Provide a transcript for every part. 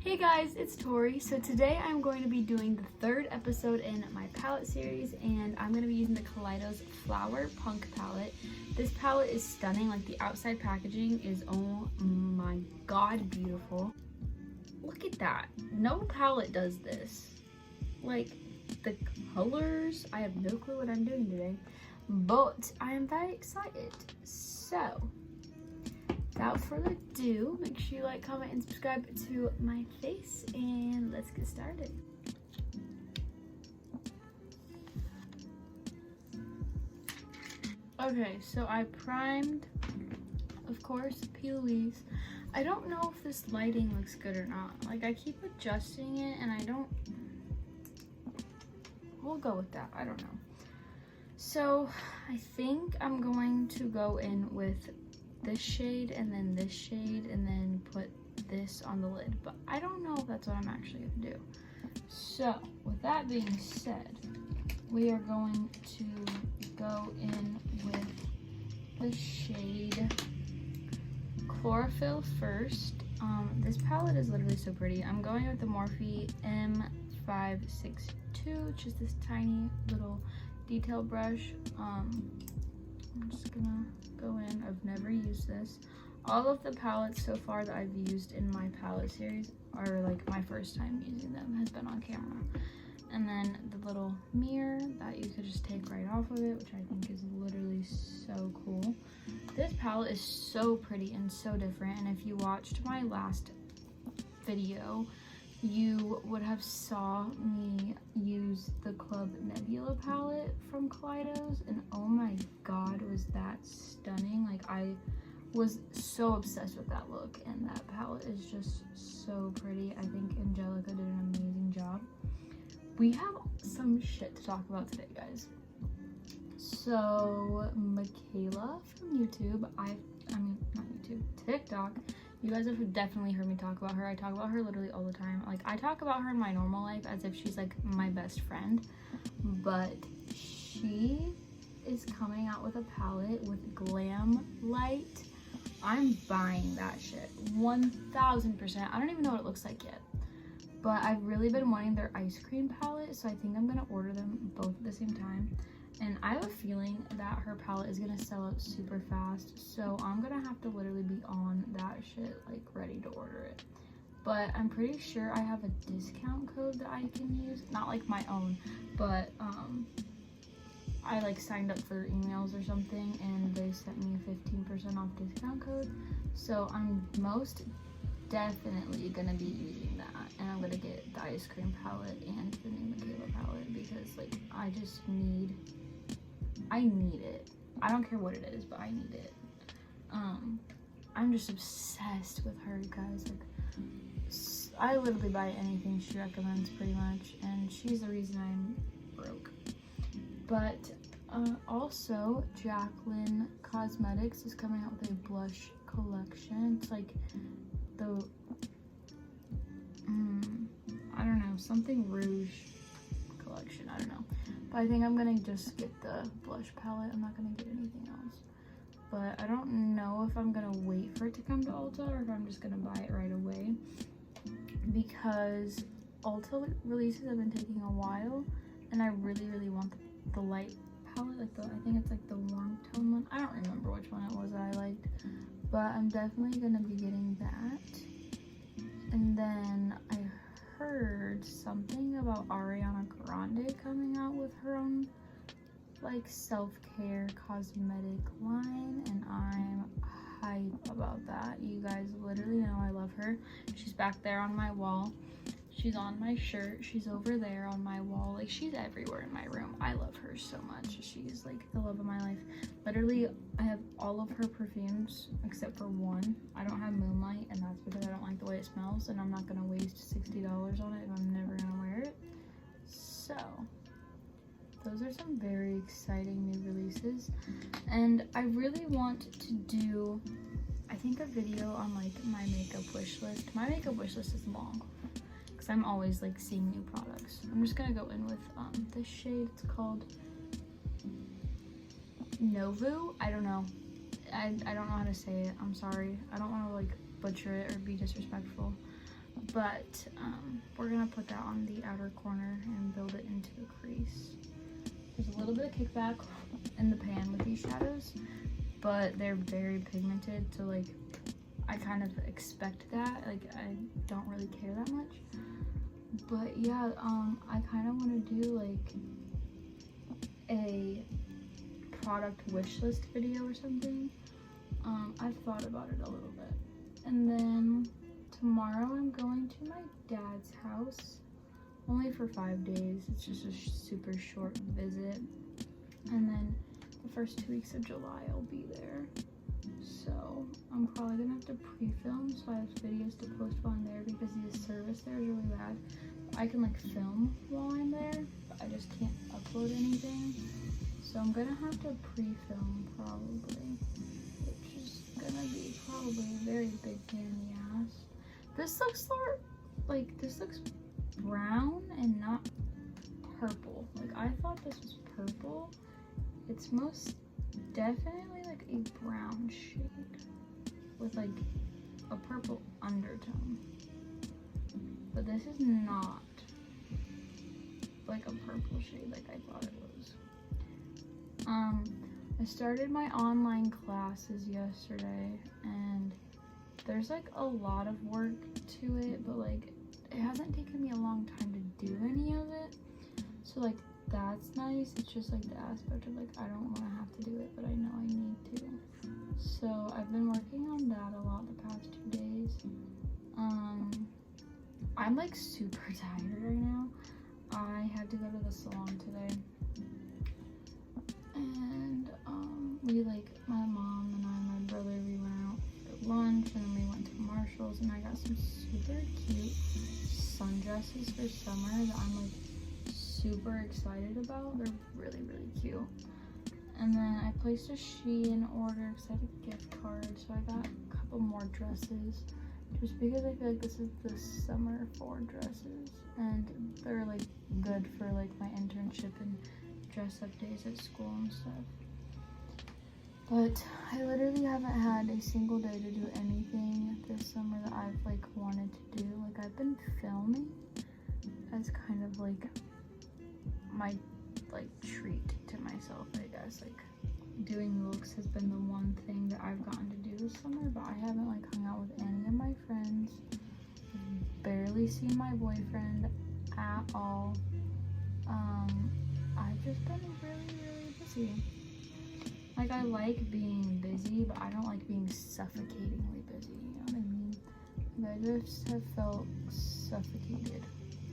Hey guys, it's Tori. So today I'm going to be doing the third episode in my palette series, and I'm going to be using the Kaleidos Flower Punk palette. This palette is stunning. Like, the outside packaging is, oh my god, beautiful. Look at that. No palette does this. Like, the colors, I have no clue what I'm doing today, but I am very excited. So without further ado, make sure you like, comment, and subscribe to my face, and let's get started. Okay, so I primed, of course, P. Louise. I don't know if this lighting looks good or not. Like, I keep adjusting it, and I don't, we'll go with that, I don't know. So I think I'm going to go in with this shade and then this shade and then put this on the lid, but I don't know if that's what I'm actually gonna do. So with that being said, we are going to go in with the shade Chlorophyll first. This palette is literally so pretty. I'm going with the Morphe M562, which is this tiny little detail brush. I'm just gonna go in. I've never used this. All of the palettes so far that I've used in my palette series are like my first time using them has been on camera. And then the little mirror that you could just take right off of it, which I think is literally so cool. This palette is so pretty and so different, and if you watched my last video, you would have saw me use the Club Nebula palette from Kaleidos, and oh my god, was that stunning. Like, I was so obsessed with that look, and that palette is just so pretty. I think Angelica did an amazing job. We have some shit to talk about today, guys. So Michaela from YouTube, I mean not YouTube, TikTok. You guys have definitely heard me talk about her. I talk about her literally all the time. Like, I talk about her in my normal life as if she's like my best friend, but she is coming out with a palette with Glam Light. I'm buying that shit 1000%. I don't even know what it looks like yet, but I've really been wanting their ice cream palette, so I think I'm gonna order them both at the same time. And I have a feeling that her palette is gonna sell out super fast, so I'm gonna have to literally be on that shit, like ready to order it. But I'm pretty sure I have a discount code that I can use, not like my own, but I like signed up for their emails or something, and they sent me a 15% off discount code. So I'm most definitely gonna be using that, and I'm gonna get the ice cream palette and the new Michaela palette, because like I need it. I don't care what it is, but I need it. I'm just obsessed with her, guys. Like, I literally buy anything she recommends pretty much, and she's the reason I'm broke. But also Jaclyn Cosmetics is coming out with a blush collection. It's like the I don't know, something rouge collection, I don't know, but I think I'm gonna just get the blush palette. I'm not gonna get anything else, but I don't know if I'm gonna wait for it to come to Ulta or if I'm just gonna buy it right away, because Ulta releases have been taking a while, and I really want the light palette, like I think it's like the warm tone one. I don't remember which one it was that I liked, but I'm definitely gonna be getting that. And then I heard something about Ariana Grande coming out with her own like self-care cosmetic line, and I'm hype about that. You guys literally know I love her. She's back there on my wall. She's on my shirt. She's over there on my wall. Like, she's everywhere in my room. I love her so much. She's like the love of my life. Literally, I have all of her perfumes except for one. I don't have Moonlight, and that's because I don't like the way it smells, and I'm not gonna waste $60 on it if I'm never gonna wear it. So those are some very exciting new releases, and I really want to do, I think, a video on like my makeup wish list. My makeup wish list is long, I'm always like seeing new products. I'm just gonna go in with this shade. It's called Novu. I don't know. I don't know how to say it. I'm sorry. I don't want to like butcher it or be disrespectful. but we're gonna put that on the outer corner and build it into a crease. There's a little bit of kickback in the pan with these shadows, but they're very pigmented, so like I kind of expect that. Like I don't really care that much. But yeah, I kind of want to do like a product wish list video or something. I've thought about it a little bit. And then tomorrow I'm going to my dad's house, only for 5 days. It's just a super short visit. And then the first 2 weeks of July I'll be there. So I'm probably gonna have to pre-film, so I have videos to post while I'm there because the service there is really bad. I can like film while I'm there, but I just can't upload anything. So I'm gonna have to pre-film probably, which is gonna be probably a very big pain in the ass. This looks this looks brown and not purple. Like I thought this was purple. It's most definitely like a brown shade with like a purple undertone. But this is not like a purple shade like I thought it was. I started my online classes yesterday and there's like a lot of work to it, but like it hasn't taken me a long time to do any of it. So like that's nice. It's just like the aspect of like I don't want to have to do it, but I know I need to. So I've been working on that a lot the past 2 days. I'm like super tired right now. I had to go to the salon today, and we like my mom and I and my brother, we went out for lunch and then we went to Marshall's and I got some super cute sundresses for summer that I'm like super excited about. They're really cute. And then I placed a Shein order because I had a gift card, so I got a couple more dresses just because I feel like this is the summer for dresses and they're like good for like my internship and dress up days at school and stuff. But I literally haven't had a single day to do anything this summer that I've like wanted to do. Like I've been filming as kind of like my like treat to myself, I guess. Like doing looks has been the one thing that I've gotten to do this summer, but I haven't like hung out with any of my friends. I've barely seen my boyfriend at all. I've just been really busy. Like I like being busy, but I don't like being suffocatingly busy, you know what I mean? I just have felt suffocated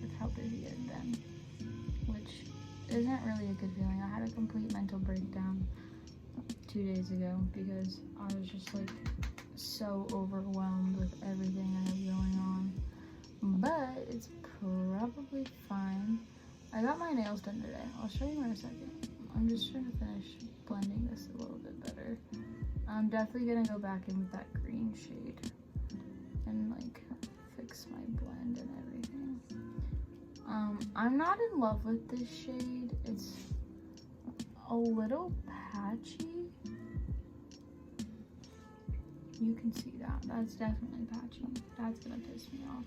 with how busy I've been, which isn't really a good feeling. I had a complete mental breakdown 2 days ago because I was just like so overwhelmed with everything I have going on. But it's probably fine. I got my nails done today. I'll show you in a second. I'm just trying to finish blending this a little bit better. I'm definitely gonna go back in with that green shade and like fix my blend and everything. I'm not in love with this shade. It's a little patchy. You can see that. That's definitely patchy. That's gonna piss me off.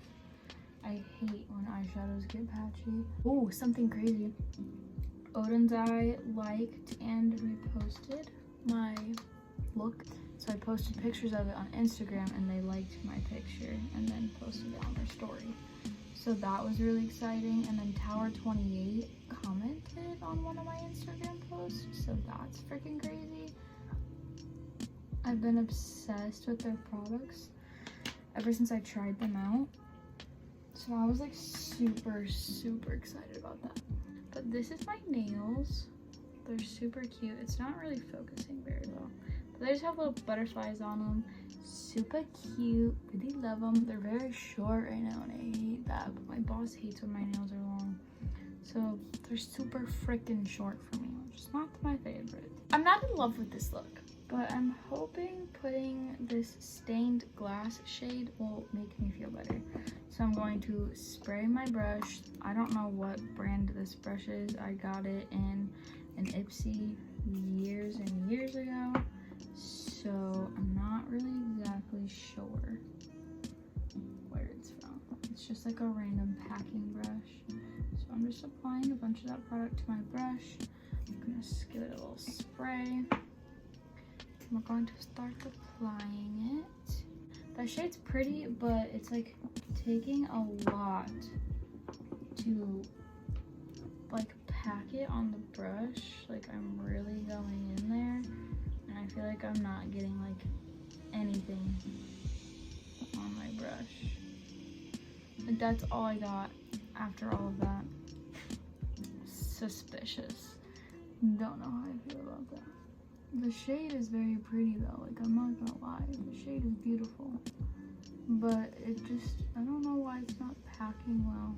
I hate when eyeshadows get patchy. Oh, something crazy. Odin's Eye liked and reposted my look. So I posted pictures of it on Instagram and they liked my picture and then posted it on their story. So that was really exciting. And then Tower 28 commented on one of my Instagram posts. So that's freaking crazy. I've been obsessed with their products ever since I tried them out. So I was like super excited about that. But this is my nails. They're super cute. It's not really focusing very well. But they just have little butterflies on them. Super cute. Really love them. They're very short right now and I hate that. But my boss hates when my nails are long. So they're super freaking short for me, which is not my favorite. I'm not in love with this look, but I'm hoping putting this stained glass shade will make me feel better. So I'm going to spray my brush. I don't know what brand this brush is. I got it in an Ipsy years and years ago. So I'm not really exactly sure where it's from. just like a random packing brush. So I'm just applying a bunch of that product to my brush. I'm gonna just give it a little spray. And we're going to start applying it. That shade's pretty, but it's like taking a lot to like pack it on the brush. Like I'm really going in there, and I feel like I'm not getting like anything on my brush. Like that's all I got after all of that. Suspicious. Don't know how I feel about that. The shade is very pretty though, like I'm not gonna lie, the shade is beautiful, but it just, I don't know why it's not packing well.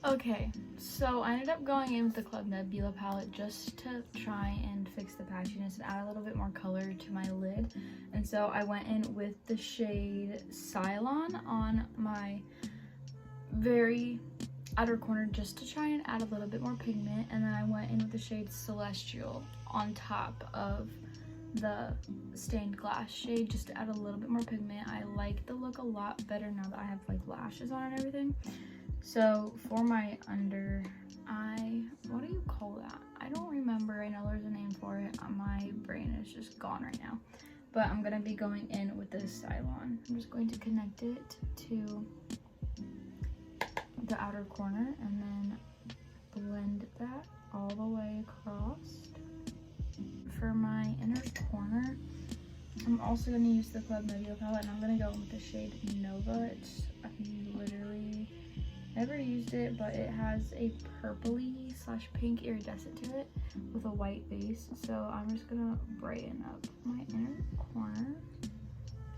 Okay, so I ended up going in with the Club Nebula palette just to try and fix the patchiness and add a little bit more color to my lid. And so I went in with the shade Cylon on my very outer corner just to try and add a little bit more pigment, and then I went in with the shade Celestial on top of the stained glass shade just to add a little bit more pigment. I like the look a lot better now that I have like lashes on and everything. So for my under eye, what do you call that? I don't remember. I know there's a name for it. My brain is just gone right now. But I'm gonna be going in with this Cylon. I'm just going to connect it to the outer corner and then blend that all the way across. For my inner corner, I'm also going to use the Club Nebula palette, and I'm going to go with the shade Nova. I've literally never used it, but it has a purpley / pink iridescent to it with a white base. So I'm just going to brighten up my inner corner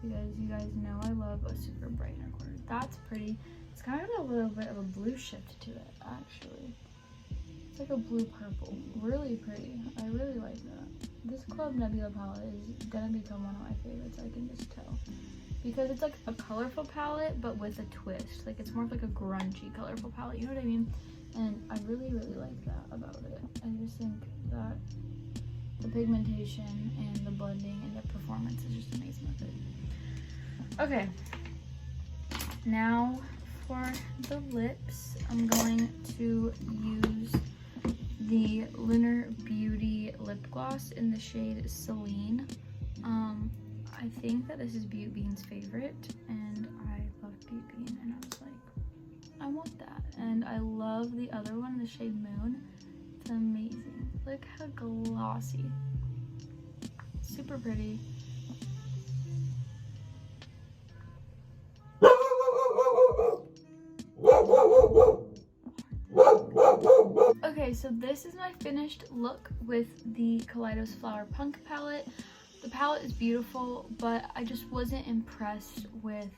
because you guys know I love a super bright inner corner. That's pretty. It's kind of a little bit of a blue shift to it, actually. It's like a blue purple. Really pretty. I really like that. This Club Nebula palette is gonna become one of my favorites, I can just tell. Because it's like a colorful palette, but with a twist. Like it's more of like a grungy colorful palette, you know what I mean? And I really, really like that about it. I just think that the pigmentation and the blending and the performance is just amazing with it. Okay. Now for the lips, I'm going to use the Lunar Beauty lip gloss in the shade Celine. I think that this is Beauty Bean's favorite, and I love Beauty Bean, and I was like, I want that. And I love the other one in the shade Moon. It's amazing. Look how glossy. Super pretty. Okay, so this is my finished look with the Kaleidos Flower Punk palette. The palette is beautiful, but I just wasn't impressed with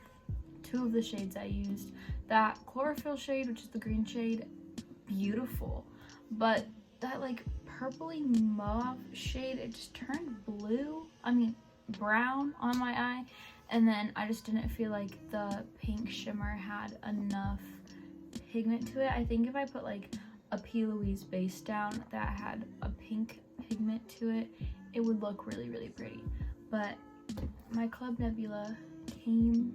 two of the shades I used. That chlorophyll shade, which is the green shade, beautiful. But that like purpley mauve shade, it just turned brown on my eye. And then I just didn't feel like the pink shimmer had enough pigment to it. I think if I put like a P. Louise base down that had a pink pigment to it, it would look really, really pretty. But my Club Nebula came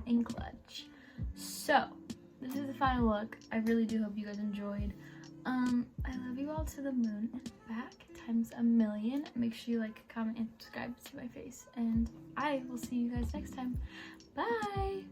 in clutch. So this is the final look. I really do hope you guys enjoyed. I love you all to the moon and back times a million. Make sure you like, comment, and subscribe to my face, and I will see you guys next time. Bye.